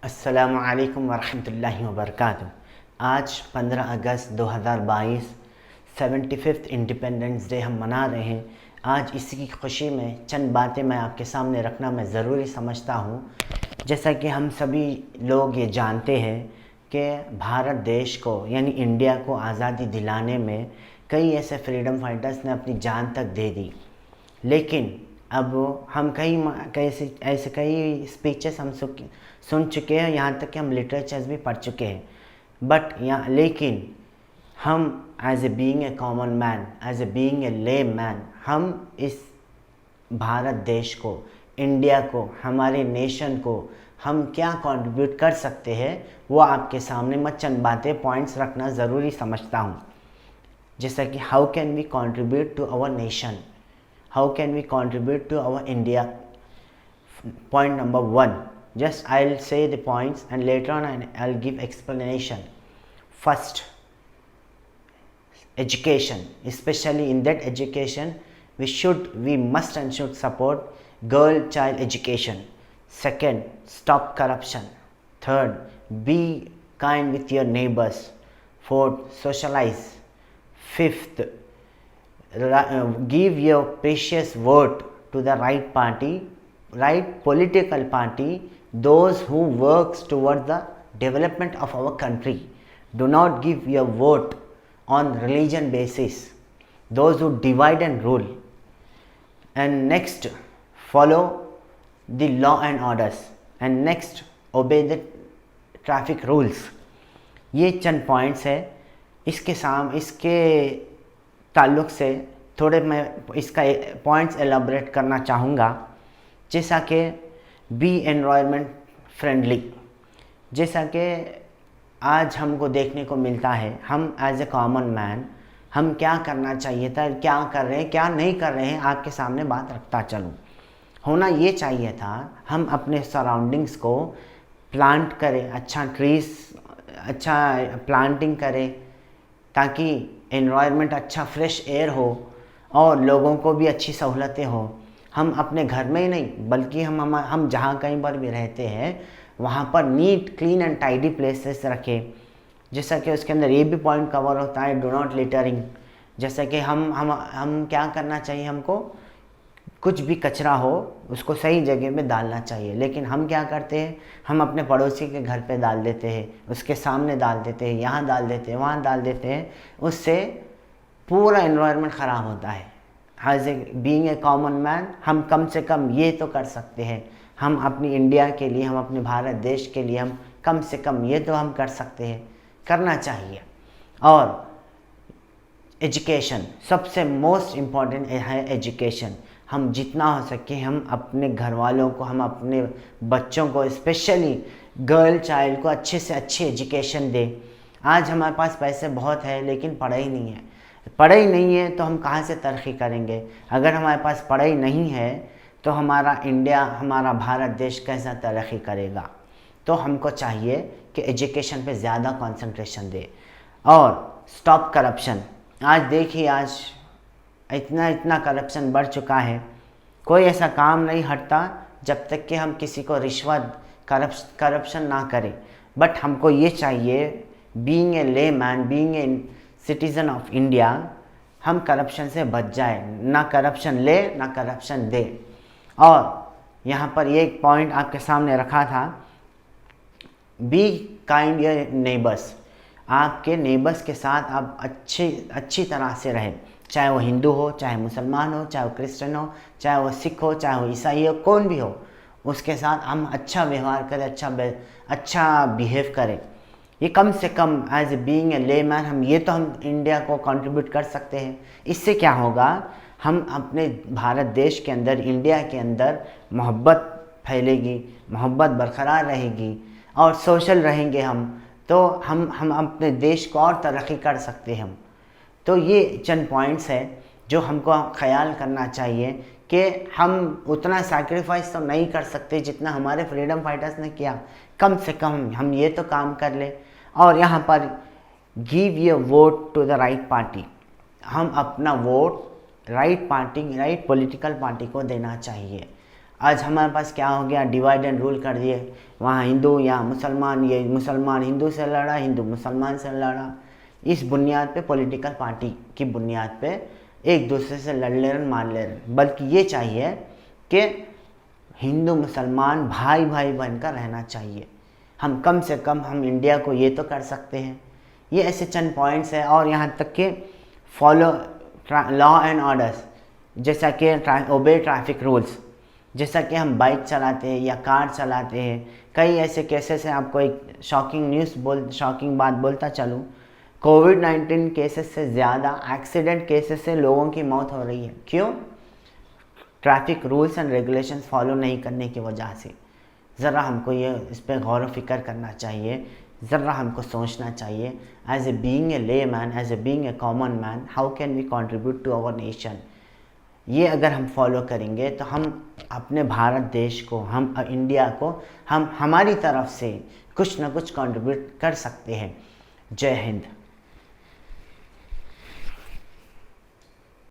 अस्सलामु अलैकुम वरहमतुल्लाहि वबरकातुहू। आज 15 अगस्त 2022 75th इंडिपेंडेंस डे हम मना रहे हैं। आज इसी की खुशी में चंद बातें मैं आपके सामने रखना मैं ज़रूरी समझता हूँ। जैसा कि हम सभी लोग ये जानते हैं कि भारत देश को यानी इंडिया को आज़ादी दिलाने में कई ऐसे फ्रीडम फाइटर्स ने अपनी जान तक दे दी, लेकिन अब हम ऐसे कई स्पीचेस हम सुन चुके हैं, यहाँ तक कि हम लिटरेचर्स भी पढ़ चुके हैं। लेकिन हम as a being a common man, as a being a lay man, हम इस भारत देश को, इंडिया को, हमारे नेशन को हम क्या कंट्रीब्यूट कर सकते हैं, वो आपके सामने मैं चंद बातें पॉइंट्स रखना ज़रूरी समझता हूँ। जैसा कि how can we contribute to our nation, how can we contribute to our India. Point number 1, just I'll say the points and later on I'll give explanation. First, education, especially in that education we must and should support girl child education. Second, stop corruption. Third, be kind with your neighbors. Fourth, socialize. Fifth, give your precious vote to the right party, right political party, those who works towards the development of our country. Do not give your vote on religion basis, those who divide and rule. And next, follow the law and orders. And next, obey the traffic rules. ये चंद points है। इसके ताल्लुक़ से थोड़े मैं इसका points elaborate करना चाहूँगा। जैसा कि बी एनवायरनमेंट फ्रेंडली, जैसा कि आज हमको देखने को मिलता है, हम एज ए कॉमन मैन हम क्या करना चाहिए था, क्या कर रहे हैं, क्या नहीं कर रहे हैं, आपके सामने बात रखता चलूँ। होना ये चाहिए था हम अपने सराउंडिंग्स को प्लांट करें, अच्छा प्लांटिंग करें, ताकि एनवायरनमेंट अच्छा फ्रेश एयर हो और लोगों को भी अच्छी सहूलतें हो। हम अपने घर में ही नहीं बल्कि हम जहाँ कहीं पर भी रहते हैं वहाँ पर neat clean and tidy places रखें। जैसा कि उसके अंदर ये भी पॉइंट कवर होता है, डो नॉट लिटरिंग। जैसा कि हम क्या करना चाहिए, हमको कुछ भी कचरा हो उसको सही जगह में डालना चाहिए, लेकिन हम क्या करते हैं, हम अपने पड़ोसी के घर पे डाल देते हैं, उसके सामने डाल देते हैं, यहाँ डाल देते हैं, वहाँ डाल देते हैं। उससे पूरा एनवायरनमेंट ख़राब होता है। As a being a common man हम कम से कम ये तो कर सकते हैं, हम अपनी इंडिया के लिए, हम अपने भारत देश के लिए हम कम से कम ये तो हम कर सकते हैं, करना चाहिए। और एजुकेशन सबसे मोस्ट इम्पॉर्टेंट है। एजुकेशन हम जितना हो सके हम अपने घर वालों को, हम अपने बच्चों को, स्पेशली गर्ल चाइल्ड को अच्छे से अच्छी एजुकेशन दें। आज हमारे पास पैसे बहुत है लेकिन पढ़ाई नहीं है। पढ़ाई नहीं है तो हम कहाँ से तरक्की करेंगे। अगर हमारे पास पढ़ाई नहीं है तो हमारा इंडिया, हमारा भारत देश कैसा तरक्की करेगा। तो हमको चाहिए कि एजुकेशन पे ज़्यादा कंसंट्रेशन दे। और स्टॉप करप्शन। आज देखिए, आज इतना करप्शन बढ़ चुका है, कोई ऐसा काम नहीं हटता जब तक कि हम किसी को रिश्वत करप्शन ना करें। बट हमको ये चाहिए, being a lay man, being a citizen of India, हम करप्शन से बच जाए, ना करप्शन ले ना करप्शन दे। और यहाँ पर ये एक पॉइंट आपके सामने रखा था, बी काइंड योर नेबर्स। आपके नेबर्स के साथ आप अच्छी तरह से रहें, चाहे वो हिंदू हो, चाहे मुसलमान हो, चाहे वो क्रिश्चियन हो, चाहे वो सिख हो, चाहे वो ईसाई हो, कौन भी हो, उसके साथ हम अच्छा व्यवहार करें, अच्छा बिहेव करें। ये कम से कम as a being a lay man हम इंडिया को कंट्रीब्यूट कर सकते हैं। इससे क्या होगा, हम अपने भारत देश के अंदर, इंडिया के अंदर मोहब्बत फैलेगी, मोहब्बत बरकरार रहेगी और सोशल रहेंगे हम, तो हम अपने देश को और तरक्की कर सकते हैं हम। तो ये चंद पॉइंट्स है जो हमको ख्याल करना चाहिए कि हम उतना सैक्रिफाइस तो नहीं कर सकते जितना हमारे फ्रीडम फाइटर्स ने किया। कम से कम हम ये तो काम कर ले। और यहाँ पर give your vote to the right party, हम अपना वोट राइट पॉलिटिकल पार्टी को देना चाहिए। आज हमारे पास क्या हो गया, डिवाइड एंड रूल कर दिए, वहाँ हिंदू यहाँ मुसलमान, ये मुसलमान हिंदू से लड़ा, हिंदू मुसलमान से लड़ा। इस बुनियाद पे, पॉलिटिकल पार्टी की बुनियाद पे एक दूसरे से लड़ ले रहे, मार ले रहे। बल्कि ये चाहिए कि हिंदू मुसलमान भाई भाई बनकर रहना चाहिए। हम कम से कम हम इंडिया को ये तो कर सकते हैं। ये ऐसे चंद पॉइंट्स हैं। और यहाँ तक कि फॉलो लॉ एंड ऑर्डर्स, जैसा कि ओबे ट्रैफिक रूल्स, जैसा कि हम बाइक चलाते हैं या कार चलाते हैं। कई ऐसे केसेस हैं, आपको एक शॉकिंग बात बोलता चलूँ, कोविड-19 केसेस से ज़्यादा एक्सीडेंट केसेस से लोगों की मौत हो रही है। क्यों? Traffic rules and regulations follow नहीं करने की वजह से। ज़रा हमको ये इस पर गौर व फिक्र करना चाहिए, ज़रा हमको सोचना चाहिए, as a being a lay man, as a being a common man, how can we contribute to our nation. ये अगर हम फॉलो करेंगे तो हम अपने भारत देश को, हम इंडिया को, हम हमारी तरफ से कुछ ना कुछ कंट्रीब्यूट कर सकते हैं। जय हिंद।